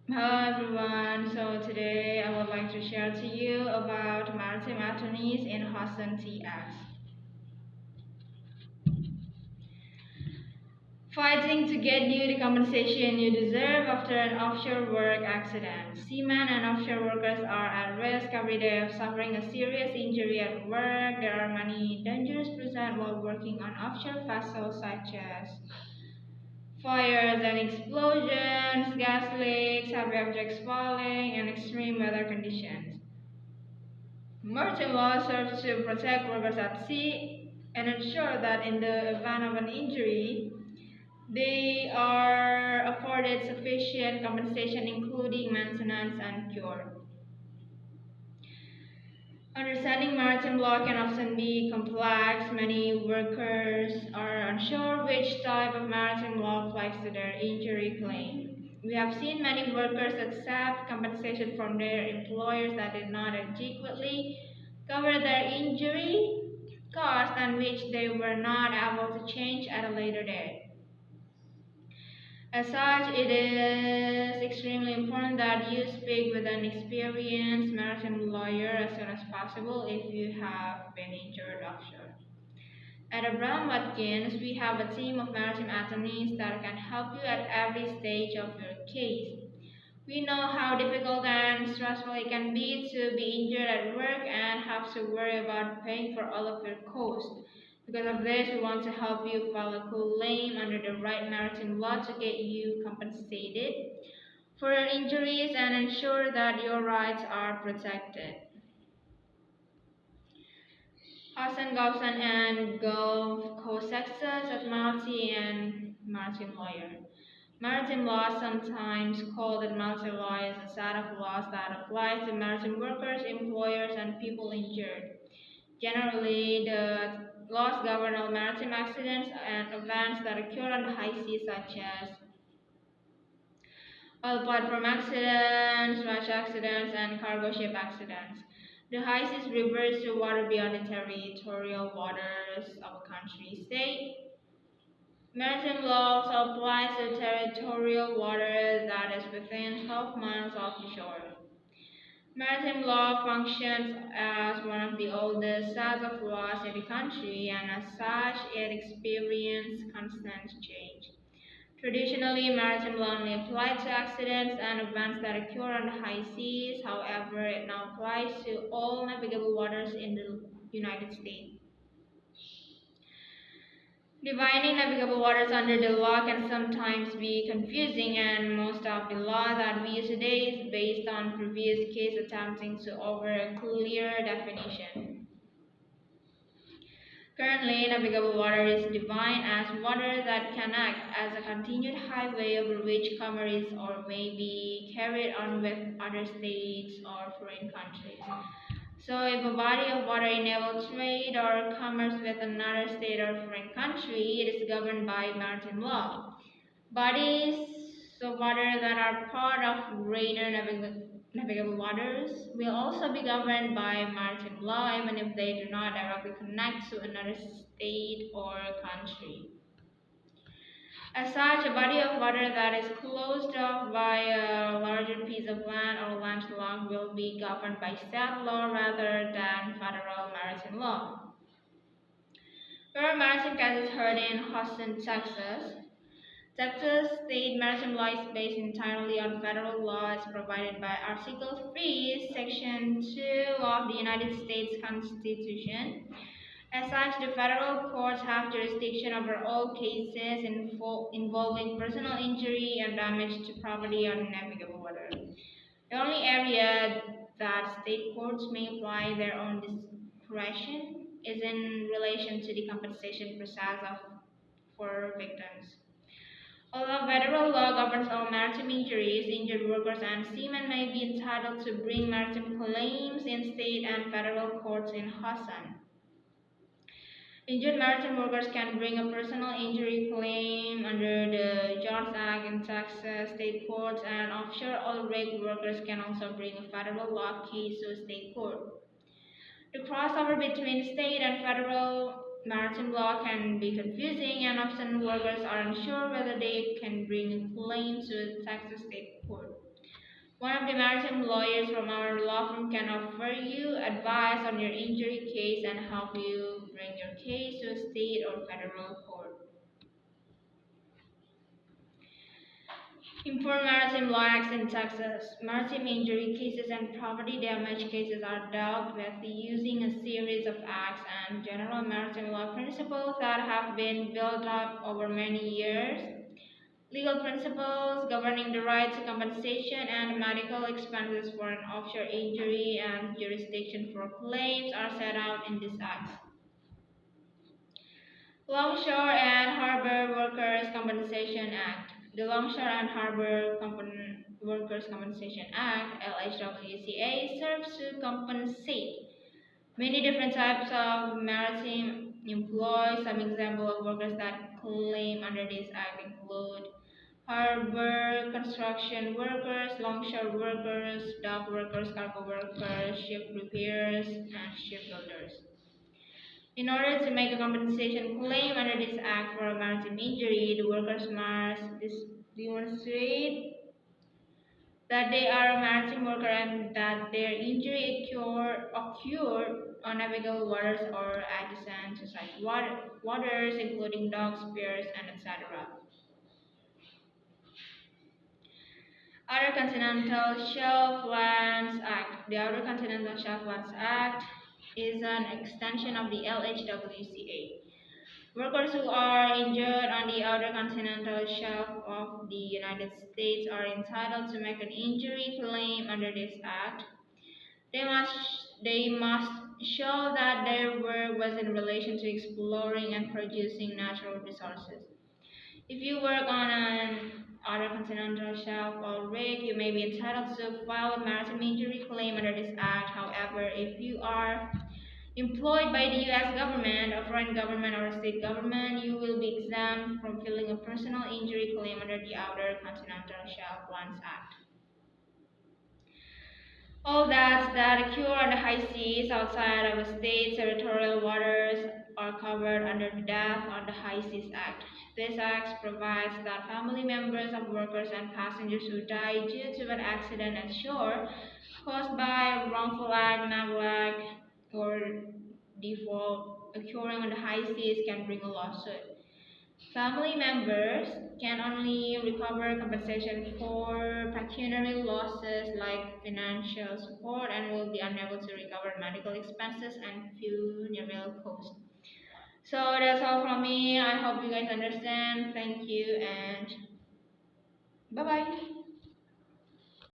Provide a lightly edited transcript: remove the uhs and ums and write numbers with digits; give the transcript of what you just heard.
Hello everyone. So today I would like to share to you about maritime attorneys in Houston, TX. Fighting to get you the compensation you deserve after an offshore work accident. Seamen and offshore workers are at risk every day of suffering a serious injury at work. There are many dangers present while working on offshore vessels such as fires and explosions, gas leaks, heavy objects falling, and extreme weather conditions. Maritime law serves to protect workers at sea and ensure that in the event of an injury, they are afforded sufficient compensation, including maintenance and cure. Understanding maritime law can often be complex. Many workers are unsure which type of maritime law applies to their injury claim. We have seen many workers accept compensation from their employers that did not adequately cover their injury cost and which they were not able to change at a later date. As such, it is extremely important that you speak with an experienced maritime lawyer as soon as possible if you have been injured offshore. At Abraham Watkins, we have a team of maritime attorneys that can help you at every stage of your case. We know how difficult and stressful it can be to be injured at work and have to worry about paying for all of your costs. Because of this, we want to help you file a claim under the right maritime law to get you compensated for your injuries and ensure that your rights are protected. Hassan Gobson and Gulf Coast Texas, Admiralty and Maritime Lawyer. Maritime law, sometimes called admiralty law, is a set of laws that applies to maritime workers, employers, and people injured. Generally, the laws govern all maritime accidents and events that occur on the high seas, such as oil platform accidents, smash accidents, and cargo ship accidents. The high seas refers to water beyond the territorial waters of a country, state. Maritime law also applies to territorial water that is within 12 miles of the shore. Maritime law functions as one of the oldest sets of laws in the country, and as such, it experiences constant change. Traditionally, maritime law only applied to accidents and events that occur on the high seas. However, it now applies to all navigable waters in the United States. Defining navigable waters under the law can sometimes be confusing, and most of the law that we use today is based on previous case attempting to offer a clear definition. Currently, navigable water is defined as water that can act as a continued highway over which commerce or may be carried on with other states or foreign countries. So if a body of water enables trade or commerce with another state or foreign country, it is governed by maritime law. Bodies of water that are part of greater navigable waters will also be governed by maritime law even if they do not directly connect to another state or country. As such, a body of water that is closed off by a larger piece of land or landlocked will be governed by state law rather than federal maritime law. There are maritime cases heard in Houston, Texas. Texas state maritime law is based entirely on federal laws provided by Article 3, Section 2 of the United States Constitution. As such, the federal courts have jurisdiction over all cases involving personal injury and damage to property on navigable water. The only area that state courts may apply their own discretion is in relation to the compensation process for victims. Although federal law governs all maritime injuries, injured workers and seamen may be entitled to bring maritime claims in state and federal courts in Houston. Injured maritime workers can bring a personal injury claim under the Jones Act in Texas state courts, and offshore oil rig workers can also bring a federal law case to a state court. The crossover between state and federal maritime law can be confusing, and often workers are unsure whether they can bring a claim to a Texas state court. One of the maritime lawyers from our law firm can offer you advice on your injury case and help you bring your case to a state or federal court. Informed maritime law acts in Texas. Maritime injury cases and property damage cases are dealt with using a series of acts and general maritime law principles that have been built up over many years. Legal principles governing the right to compensation and medical expenses for an offshore injury and jurisdiction for claims are set out in this act. Longshore and Harbor Workers' Compensation Act. The Longshore and Harbor Workers' Compensation Act (LHWCA) serves to compensate many different types of maritime employees. Some examples of workers that claim under this act include harbor construction workers, longshore workers, dock workers, cargo workers, ship repairers, and shipbuilders. In order to make a compensation claim under this act for a maritime injury, the workers must demonstrate that they are a maritime worker and that their injury occurred on navigable waters or adjacent to such waters, including docks, piers, and etc. Outer Continental Shelf Lands Act. The Outer Continental Shelf Lands Act is an extension of the LHWCA. Workers who are injured on the outer continental shelf of the United States are entitled to make an injury claim under this act. They must show that their work was in relation to exploring and producing natural resources. If you work on an outer continental shelf or rig, you may be entitled to file a maritime injury claim under this act. However, if you are employed by the U.S. government, a foreign government, or a state government, you will be exempt from filing a personal injury claim under the Outer Continental Shelf Lands Act. All deaths that occur on the high seas outside of a state's territorial waters are covered under the Death on the High Seas Act. This act provides that family members of workers and passengers who die due to an accident at shore caused by a wrongful act, neglect, or default occurring on the high seas can bring a lawsuit. Family members can only recover compensation for pecuniary losses like financial support and will be unable to recover medical expenses and funeral costs. So that's all from me. I hope you guys understand. Thank you and bye bye.